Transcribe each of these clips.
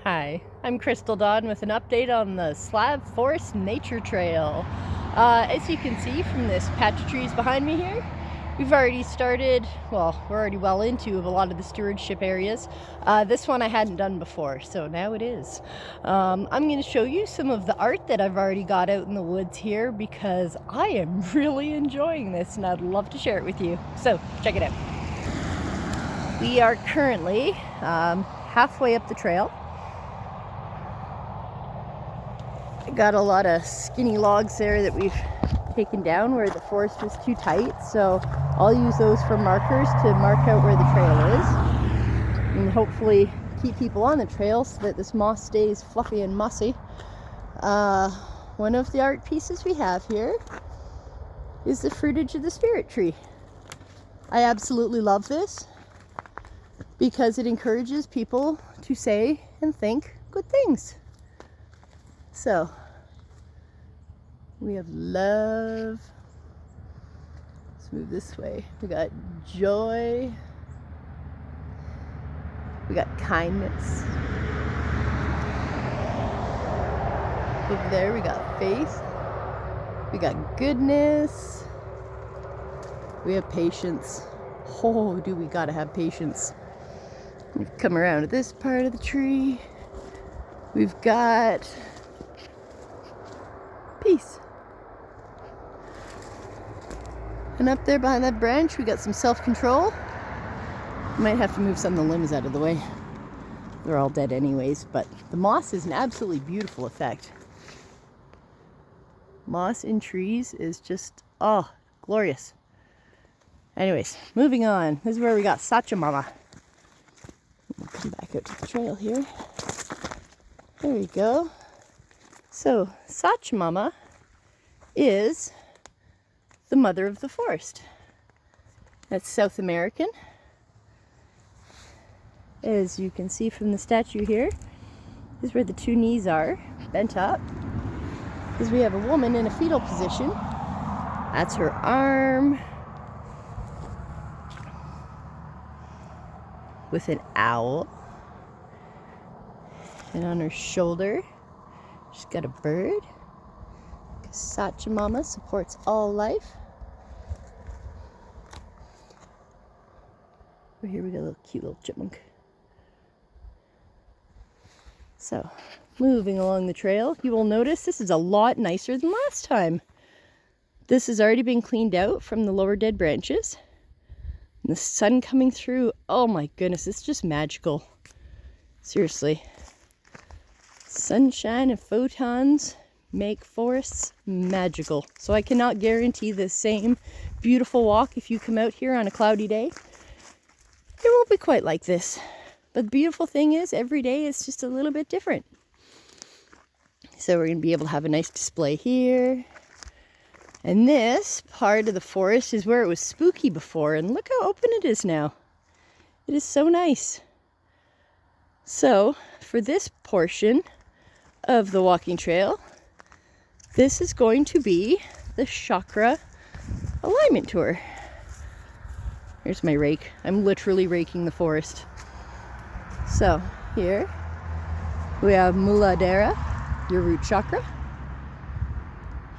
Hi, I'm Crystal Dawn with an update on the Slab Forest Nature Trail. As you can see from this patch of trees behind me here, we've already started, well, we're already well into a lot of the stewardship areas. This one I hadn't done before, so now it is. I'm going to show you some of the art that I've already got out in the woods here because I am really enjoying this and I'd love to share it with you. So, check it out. We are currently halfway up the trail. Got a lot of skinny logs there that we've taken down where the forest was too tight, so I'll use those for markers to mark out where the trail is and hopefully keep people on the trail so that this moss stays fluffy and mossy. One of the art pieces we have here is the fruitage of the spirit tree. I absolutely love this because it encourages people to say and think good things. So, we have love. Let's move this way. We got joy. We got kindness. Over there we got faith. We got goodness. We have patience. Oh, do we gotta have patience. We've come around to this part of the tree. We've got peace. And up there behind that branch, we got some self-control. Might have to move some of the limbs out of the way. They're all dead anyways, but the moss is an absolutely beautiful effect. Moss in trees is just, oh, glorious. Anyways, moving on. This is where we got Sachamama. We'll come back out to the trail here. There we go. So, Sachamama is the mother of the forest. That's South American. As you can see from the statue here, this is where the two knees are, bent up. Because we have a woman in a fetal position. That's her arm. With an owl. And on her shoulder, she's got a bird. Sachamama supports all life. Over here we got a little cute little chipmunk. So, moving along the trail, you will notice this is a lot nicer than last time. This has already been cleaned out from the lower dead branches. And the sun coming through, oh my goodness, it's just magical. Seriously. Sunshine and photons make forests magical. So I cannot guarantee the same beautiful walk if you come out here on a cloudy day. It won't be quite like this. But the beautiful thing is every day is just a little bit different. So we're going to be able to have a nice display here. And this part of the forest is where it was spooky before. And look how open it is now. It is so nice. So for this portion of the walking trail, this is going to be the Chakra Alignment tour. Here's my rake. I'm literally raking the forest. So here we have Muladhara, your root chakra.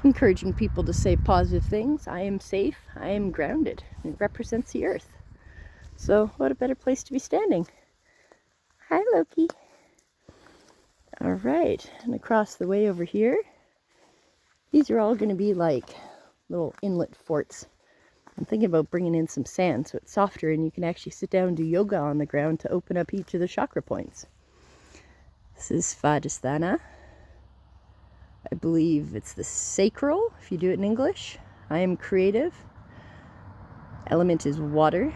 Encouraging people to say positive things. I am safe. I am grounded. It represents the earth. So what a better place to be standing. Hi, Loki. All right, and across the way over here, these are all going to be like little inlet forts. I'm thinking about bringing in some sand so it's softer and you can actually sit down and do yoga on the ground to open up each of the chakra points. This is Svadhisthana. I believe it's the sacral, if you do it in English. I am creative. Element is water.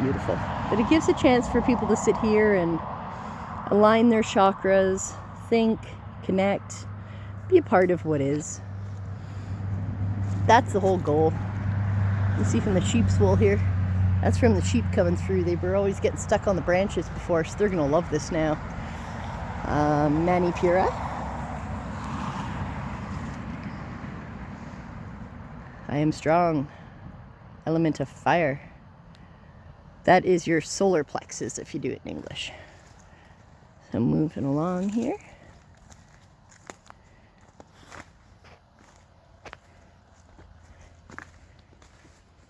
Beautiful. But it gives a chance for people to sit here and align their chakras, think, connect, be a part of what is. That's the whole goal. You see from the sheep's wool here, that's from the sheep coming through. They were always getting stuck on the branches before, so they're going to love this now. Manipura. I am strong. Element of fire. That is your solar plexus if you do it in English. So moving along here.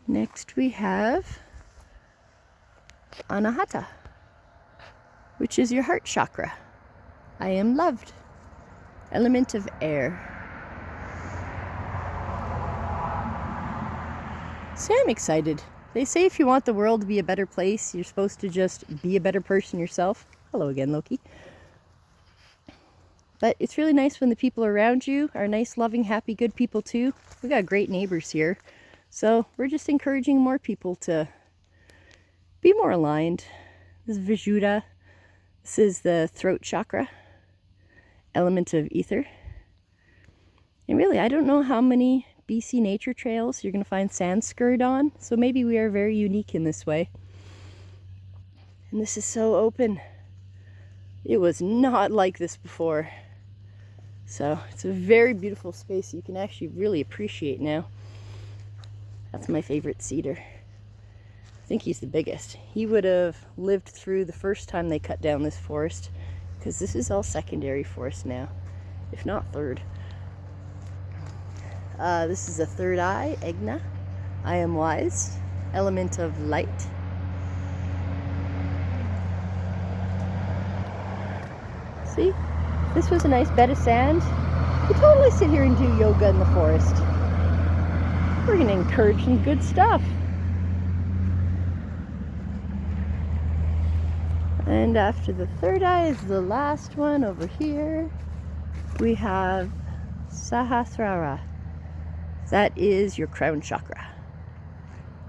Next we have Anahata, which is your heart chakra. I am loved. Element of air. So I'm excited. They say if you want the world to be a better place, you're supposed to just be a better person yourself. Hello again, Loki. But it's really nice when the people around you are nice, loving, happy, good people too. We got great neighbors here. So we're just encouraging more people to be more aligned. This is Vishuddha. This is the throat chakra, element of ether. And really, I don't know how many BC nature trails you're going to find Sanskrit on. So maybe we are very unique in this way. And this is so open. It was not like this before. So it's a very beautiful space you can actually really appreciate now. That's my favorite cedar. I think he's the biggest. He would have lived through the first time they cut down this forest, because this is all secondary forest now, if not third. This is a third eye, Egna. I am wise, element of light. See? This was a nice bed of sand. We totally sit here and do yoga in the forest. We're going to encourage some good stuff. And after the third eye is the last one over here. We have Sahasrara. That is your crown chakra.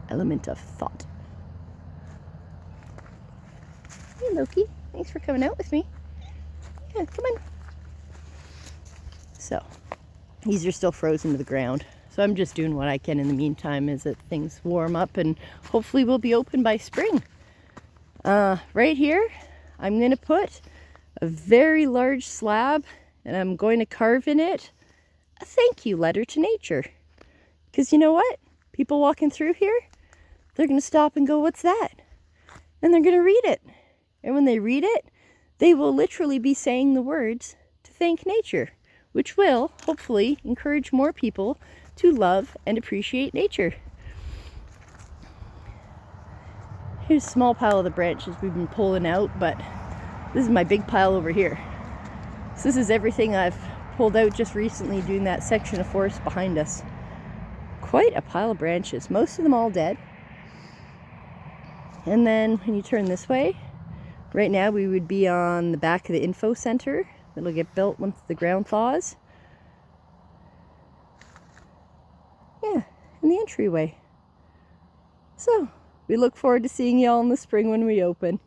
Element of thought. Hey Loki, thanks for coming out with me. Yeah, come on. So, these are still frozen to the ground. So I'm just doing what I can in the meantime as that things warm up and hopefully we'll be open by spring. Right here, I'm going to put a very large slab and I'm going to carve in it a thank you letter to nature. Because you know what? People walking through here, they're going to stop and go, what's that? And they're going to read it. And when they read it, they will literally be saying the words to thank nature, which will hopefully encourage more people to love and appreciate nature. Here's a small pile of the branches we've been pulling out, but this is my big pile over here. So this is everything I've pulled out just recently doing that section of forest behind us. Quite a pile of branches, most of them all dead. And then when you turn this way, right now we would be on the back of the info center that'll get built once the ground thaws. Yeah, and the entryway. So, we look forward to seeing y'all in the spring when we open.